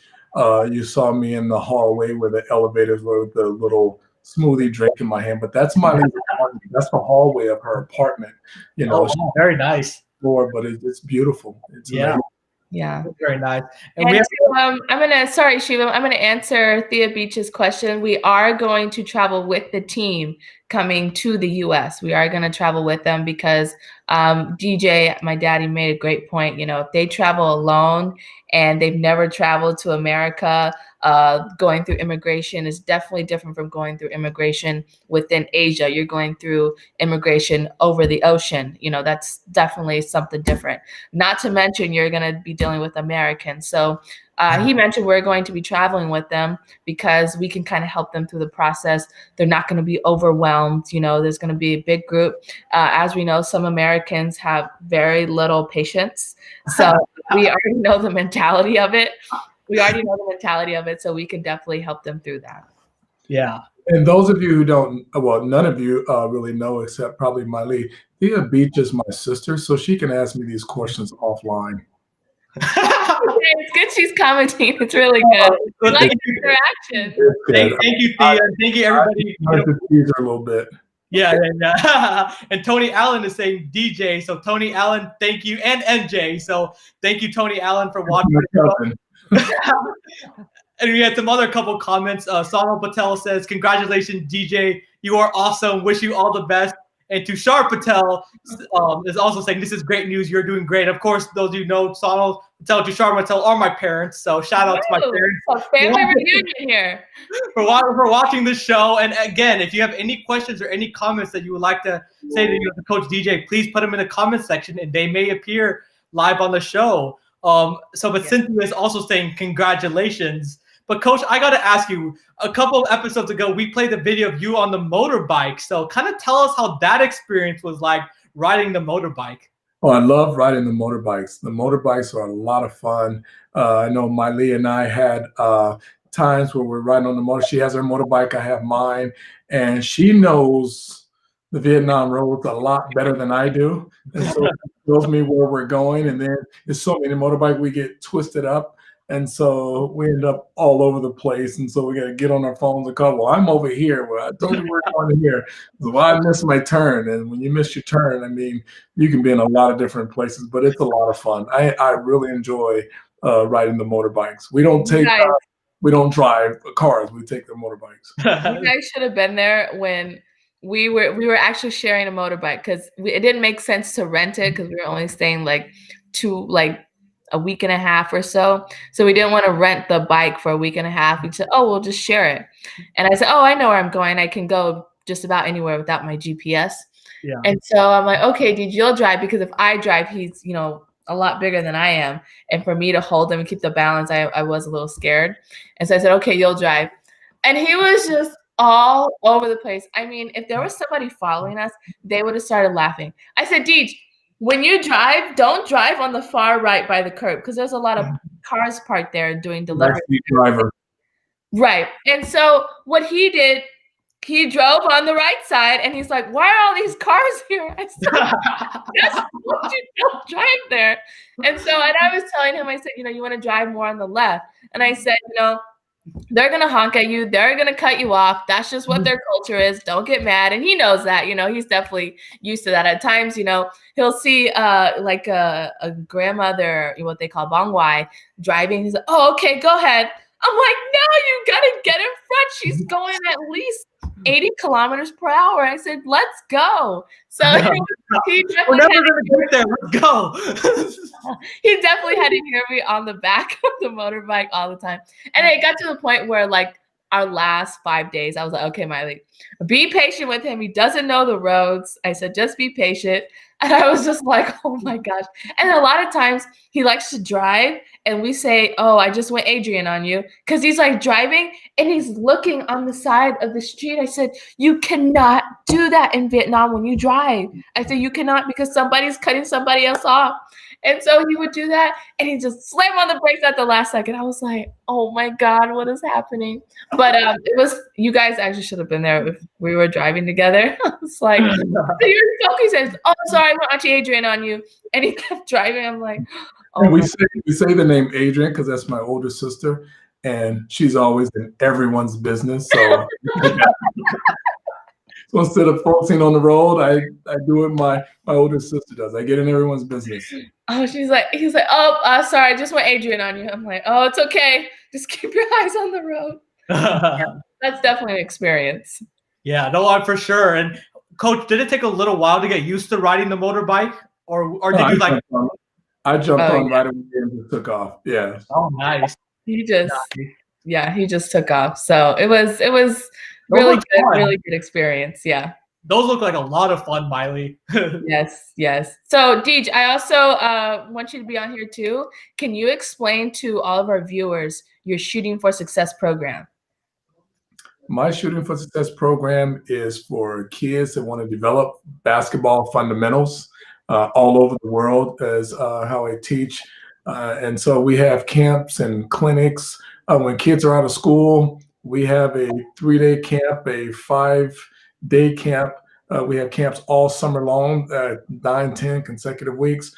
you saw me in the hallway where the elevators were with the little smoothie drink in my hand, but that's Mailee's apartment. That's the hallway of her apartment.
Very nice.
Floor, but it's beautiful. It's amazing.
Yeah.
Very nice.
And Shivam, I'm gonna answer Thea Beach's question. We are going to travel with the team coming to the U.S. We are going to travel with them because DJ, my daddy, made a great point. If they travel alone and they've never traveled to America, going through immigration is definitely different from going through immigration within Asia. You're going through immigration over the ocean. That's definitely something different. Not to mention you're going to be dealing with Americans. So he mentioned we're going to be traveling with them because we can kind of help them through the process. They're not going to be overwhelmed. There's going to be a big group. As we know, some Americans have very little patience. So we already know the mentality of it. So we can definitely help them through that.
Yeah.
And those of you who don't, well, none of you really know except probably Mailee. Thea Beach is my sister, so she can ask me these questions offline.
It's good she's commenting. It's really good.
Well,
like interaction.
Thank you, Thea. Thank you, everybody.
I to tease her a little bit.
Yeah. And Tony Allen is saying DJ. So Tony Allen, thank you. And NJ. So thank you, Tony Allen, for watching. And we had some other couple comments. Shivam Patel says, congratulations, DJ. You are awesome. Wish you all the best. And Tushar Patel is also saying, this is great news. You're doing great. Of course, those of you know, Shivam Patel, Tushar Patel are my parents. So shout out to my parents.
A family reunion here.
For watching this show. And again, if you have any questions or any comments that you would like to say to Coach DJ, please put them in the comment section and they may appear live on the show. Cynthia is also saying congratulations. But Coach, I got to ask you, a couple of episodes ago, we played the video of you on the motorbike. So kind of tell us how that experience was like riding the motorbike.
Oh, I love riding the motorbikes. The motorbikes are a lot of fun. I know Mailee and I had times where we're riding on the motor. She has her motorbike, I have mine. And she knows the Vietnam roads a lot better than I do. And so it tells me where we're going. And then there's so many motorbikes, we get twisted up. And so we end up all over the place. And so we got to get on our phones and call, well, I'm over here. Well, I told you we're going here. So, well, I missed my turn. And when you miss your turn, I mean, you can be in a lot of different places, but it's a lot of fun. I really enjoy riding the motorbikes. We don't drive cars. We take the motorbikes.
You guys should have been there when we were actually sharing a motorbike because it didn't make sense to rent it because we were only staying a week and a half or so. So we didn't want to rent the bike for a week and a half. We said, oh, we'll just share it. And I said, oh, I know where I'm going. I can go just about anywhere without my GPS. Yeah. And so I'm like, okay, DJ, you'll drive because if I drive, he's, a lot bigger than I am. And for me to hold him and keep the balance, I was a little scared. And so I said, okay, you'll drive. And he was just all over the place. I mean, if there was somebody following us, they would have started laughing. I said, DJ, when you drive, don't drive on the far right by the curb because there's a lot of cars parked there doing delivery.
Driver.
Right. And so what he did, he drove on the right side and he's like, why are all these cars here? I said, yes, you don't drive there. And I was telling him, I said, you want to drive more on the left. And I said, they're going to honk at you. They're going to cut you off. That's just what their culture is. Don't get mad. And he knows that, he's definitely used to that. At times, he'll see like a grandmother, what they call bangwai, driving. He's like, oh, okay, go ahead. I'm like, no, you got to get in front. She's going at least 80 kilometers per hour. I said, let's go. So he definitely
we're never going to get there. Let's go.
He definitely had to hear me on the back of the motorbike all the time. And it got to the point where like our last 5 days, I was like, okay, Mailee, be patient with him. He doesn't know the roads. I said, just be patient. And I was just like, oh my gosh. And a lot of times he likes to drive and we say, oh, I just went Adrian on you. Because he's like driving and he's looking on the side of the street. I said, you cannot do that in Vietnam when you drive. I said, you cannot because somebody's cutting somebody else off. And so he would do that and he just slammed on the brakes at the last second. I was like, oh my God, what is happening? But you guys actually should have been there if we were driving together. I was like, he says, oh, sorry, I went Auntie Adrian on you. And he kept driving. I'm like, oh.
And we say the name Adrian because that's my older sister and she's always in everyone's business. So so instead of focusing on the road, I do what my older sister does. I get in everyone's business.
Oh, he's like, oh, sorry, I just went Adrian on you. I'm like, oh, it's okay. Just keep your eyes on the road. Yeah, that's definitely an experience.
Yeah, no, for sure. And Coach, did it take a little while to get used to riding the motorbike, or did you like?
I jumped
Oh,
on right away and just took off. Yeah.
Oh, nice.
He just took off. So it was
Those
really
look
good,
fun.
really good experience. Yeah.
Those look like a lot of fun, Mailee.
Yes. So, Deej, I also want you to be on here too. Can you explain to all of our viewers your Shooting for Success program?
My Shooting for Success program is for kids that want to develop basketball fundamentals all over the world, as how I teach. And so we have camps and clinics. When kids are out of school, we have a 3-day camp, a 5-day camp. We have camps all summer long, 9, 10 consecutive weeks.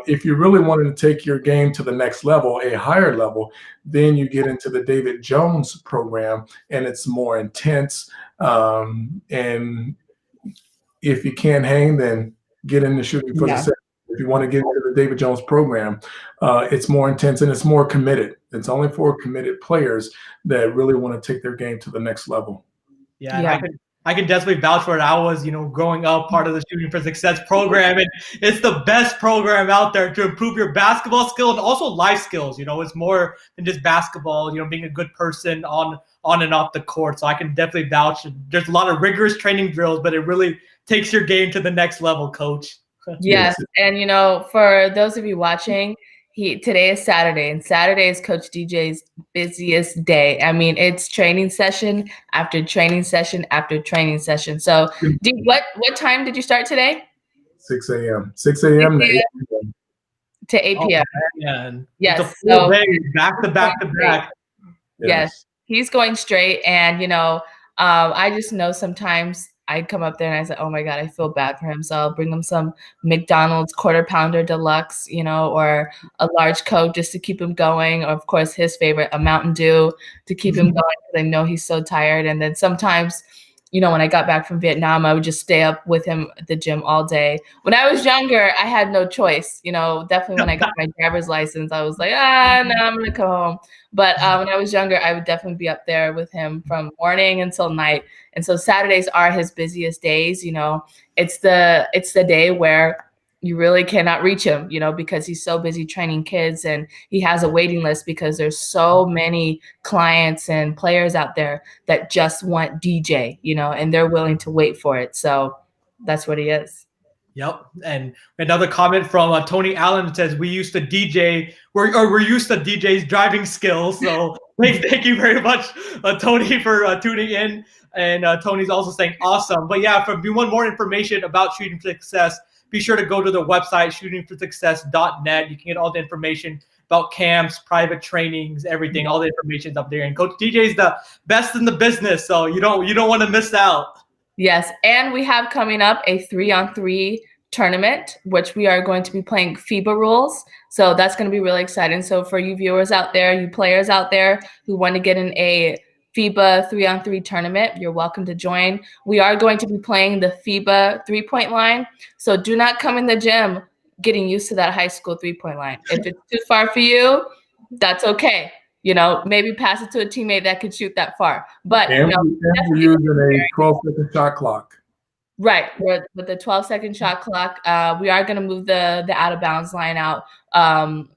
If you really wanted to take your game to the next level, a higher level, then you get into the David Jones program, and it's more intense. And if you can't hang, then get into Shooting for Success. If you want to get into the David Jones program, it's more intense and it's more committed. It's only for committed players that really want to take their game to the next level.
Yeah. I can definitely vouch for it. I was, growing up part of the Shooting for Success program, and it's the best program out there to improve your basketball skill and also life skills. It's more than just basketball, being a good person on and off the court. So I can definitely vouch. There's a lot of rigorous training drills, but it really takes your game to the next level, Coach.
Yes. And, for those of you watching, today is Saturday, and Saturday is Coach DJ's busiest day. I mean, it's training session after training session after training session. So, what time did you start today?
6 a.m. 6 a.m. to 8 p.m.
To 8 p.m.
Yeah.
Yes.
It's a full day, back to back to back.
Yes. He's going straight, and I just know sometimes I'd come up there and I said, oh my God, I feel bad for him. So I'll bring him some McDonald's Quarter Pounder Deluxe, or a large Coke just to keep him going. Or of course, his favorite, a Mountain Dew to keep him going, because I know he's so tired. And then sometimes, when I got back from Vietnam, I would just stay up with him at the gym all day. When I was younger, I had no choice. Definitely when I got my driver's license, I was like, no, I'm going to come home. But when I was younger, I would definitely be up there with him from morning until night. And so Saturdays are his busiest days. It's the day where you really cannot reach him, because he's so busy training kids, and he has a waiting list because there's so many clients and players out there that just want DJ, and they're willing to wait for it. So that's what he is.
Yep. And another comment from Tony Allen says, we used to DJ, we're used to DJ's driving skills. So thank you very much, Tony, for tuning in. And Tony's also saying awesome. But yeah, if you want more information about Shooting for Success, be sure to go to the website, shootingforsuccess.net. You can get all the information about camps, private trainings, everything. All the information's up there. And Coach DJ is the best in the business, so you don't want to miss out.
Yes, and we have coming up a 3-on-3 tournament, which we are going to be playing FIBA rules. So that's going to be really exciting. So for you viewers out there, you players out there who want to get in a FIBA 3-on-3 tournament, you're welcome to join. We are going to be playing the FIBA 3-point line. So do not come in the gym getting used to that high school 3-point line. If it's too far for you, that's okay. Maybe pass it to a teammate that can shoot that far. But
we're using a 12-second shot clock.
Right, with the 12-second shot clock, we are going to move the out of bounds line out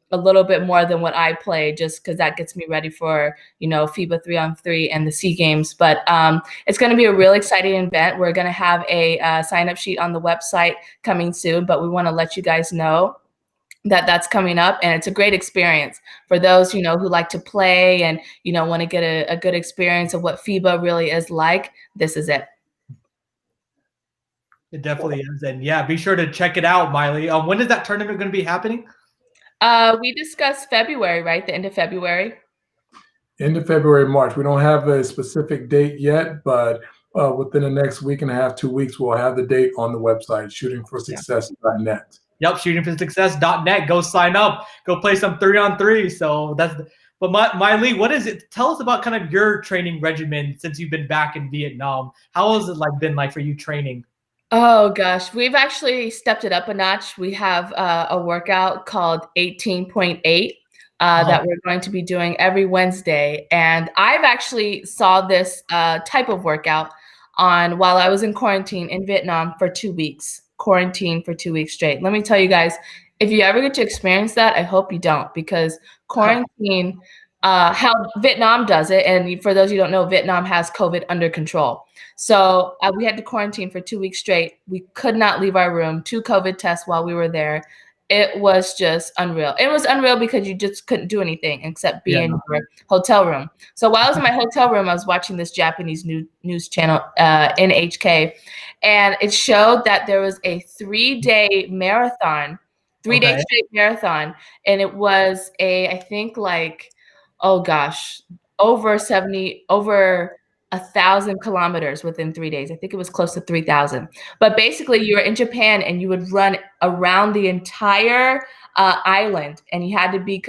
a little bit more than what I play, just because that gets me ready for FIBA 3-on-3 and the SEA Games. But it's going to be a really exciting event. We're going to have a sign-up sheet on the website coming soon, but we want to let you guys know that's coming up, and it's a great experience for those who like to play and want to get a good experience of what FIBA really is like. This is it.
It definitely is. And yeah, be sure to check it out, Mailee. When is that tournament going to be happening?
We discussed February, right? The end of February.
End of February, March. We don't have a specific date yet, but within the next week and a half, 2 weeks, we'll have the date on the website, shootingforsuccess.net.
Yep, shootingforsuccess.net. Go sign up. Go play some 3-on-3. So that's. But Mailee, what is it? Tell us about kind of your training regimen since you've been back in Vietnam. How has it been like for you training?
Oh gosh, we've actually stepped it up a notch. We have a workout called 18.8 that we're going to be doing every Wednesday. And I've actually saw this type of workout while I was in quarantine in Vietnam for 2 weeks. Quarantine for 2 weeks straight. Let me tell you guys, if you ever get to experience that, I hope you don't, because quarantine, how Vietnam does it, and for those who don't know, Vietnam has COVID under control. So we had to quarantine for 2 weeks straight. We could not leave our room. 2 COVID tests while we were there. It was just unreal. It was unreal because you just couldn't do anything except be in your hotel room. So while I was in my hotel room, I was watching this Japanese news channel, NHK, and it showed that there was a 3-day marathon, 3-day straight marathon, and it was I think like, oh gosh, over 1,000 kilometers within 3 days. I think it was close to 3,000. But basically, you were in Japan and you would run around the entire island, and it had to be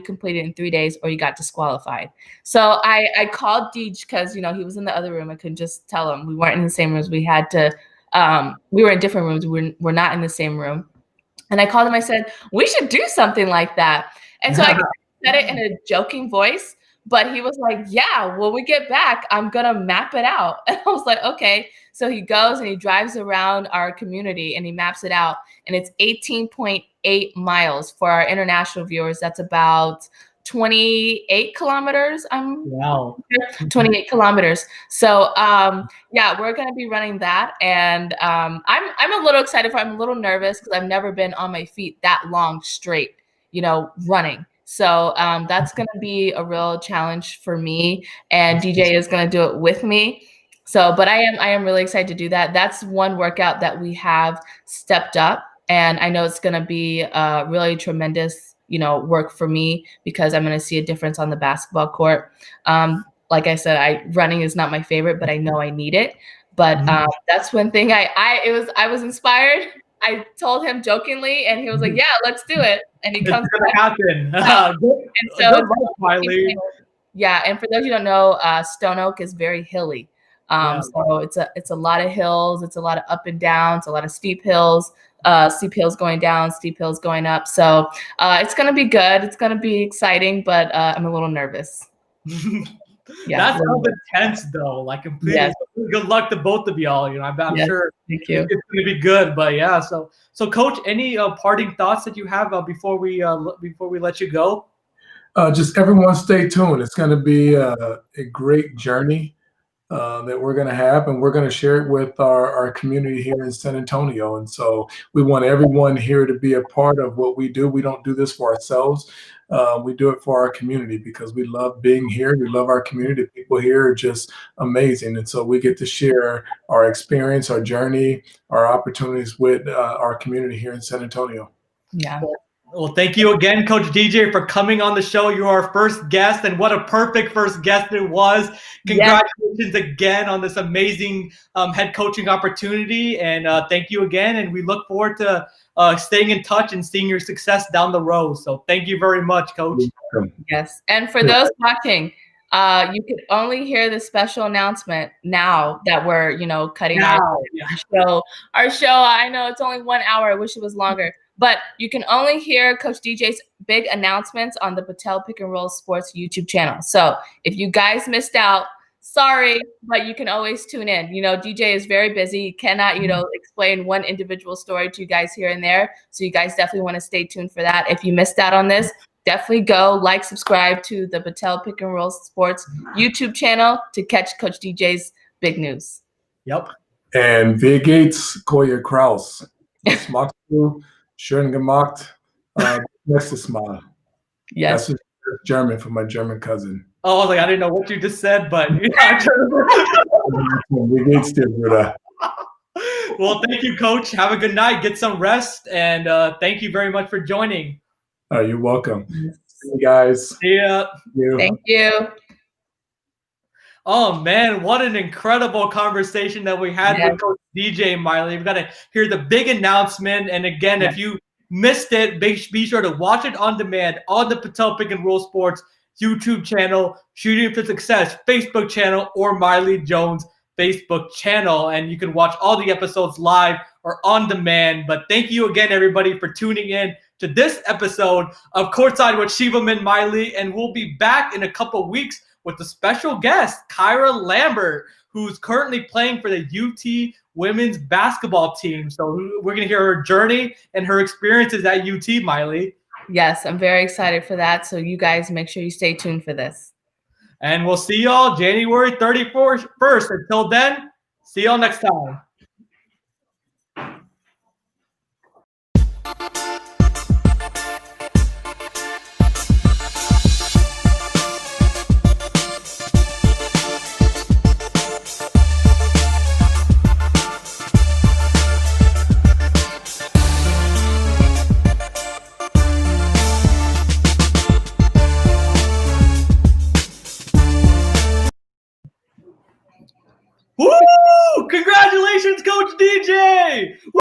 completed in 3 days, or you got disqualified. So I called Deej because he was in the other room. I couldn't just tell him we weren't in the same rooms. We had to. We were in different rooms. We're not in the same room. And I called him. I said we should do something like that. And so I said it in a joking voice. But he was like, yeah, when we get back, I'm going to map it out. And I was like, okay. So he goes and he drives around our community and he maps it out. And it's 18.8 miles. For our international viewers, that's about 28 kilometers. 28 kilometers. So, yeah, we're going to be running that. And I'm a little excited I'm a little nervous because I've never been on my feet that long straight, running. So that's going to be a real challenge for me, and DJ is going to do it with me. So, but I am really excited to do that. That's one workout that we have stepped up, and I know it's going to be really tremendous, work for me because I'm going to see a difference on the basketball court. Like I said, running is not my favorite, but I know I need it. But that's one thing I was inspired. I told him jokingly, and he was like, "Yeah, let's do it." And he comes.
It's gonna happen.
And so, yeah. And for those who don't know, Stone Oak is very hilly. So it's a lot of hills. It's a lot of up and downs. A lot of steep hills. Steep hills going down. Steep hills going up. So it's gonna be good. It's gonna be exciting, but I'm a little nervous.
Yeah, that's so intense, though. Like, completely. Yes. Good luck to both of y'all. I'm sure
Thank you.
It's going to be good. But yeah, so Coach, any parting thoughts that you have before we let you go?
Just everyone, stay tuned. It's going to be a great journey that we're going to have, and we're going to share it with our community here in San Antonio. And so we want everyone here to be a part of what we do. We don't do this for ourselves. We do it for our community because we love being here. We love our community. People here are just amazing. And so we get to share our experience, our journey, our opportunities with our community here in San Antonio.
Yeah.
Well, thank you again, Coach DJ, for coming on the show. You are our first guest, and what a perfect first guest it was. Congratulations again on this amazing head coaching opportunity, and thank you again, and we look forward to staying in touch and seeing your success down the road. So thank you very much, Coach.
Yes, and for those watching, you could only hear the special announcement now that we're, cutting off our show. I know it's only 1 hour. I wish it was longer. But you can only hear Coach DJ's big announcements on the Patel Pick and Roll Sports YouTube channel. So if you guys missed out, sorry, but you can always tune in. DJ is very busy. He cannot, explain one individual story to you guys here and there. So you guys definitely want to stay tuned for that. If you missed out on this, definitely go subscribe to the Patel Pick and Roll Sports YouTube channel to catch Coach DJ's big news.
Yep.
And wie geht's, Koya Kraus? Was machst du? Schön gemacht. Nächstes Mal.
Yes.
That's German for my German cousin.
Oh, I was like, I didn't know what you just said, but
Wie geht's dir, Bruder?
Well, thank you, Coach. Have a good night. Get some rest, and thank you very much for joining.
You're welcome. See you guys.
See ya.
Thank you.
Oh, man, what an incredible conversation that we had with Coach DJ, Mailee. We've got to hear the big announcement. And again, if you missed it, be sure to watch it on demand on the Patel Pick and Roll Sports YouTube channel, Shooting for Success Facebook channel, or Mailee Jones Facebook channel. And you can watch all the episodes live or on demand. But thank you again, everybody, for tuning in to this episode of Courtside with Shivam and Mailee. And we'll be back in a couple weeks with a special guest, Kyra Lambert, who's currently playing for the UT women's basketball team. So we're going to hear her journey and her experiences at UT, Mailee.
Yes, I'm very excited for that. So you guys make sure you stay tuned for this.
And we'll see y'all January 31st. Until then, see y'all next time.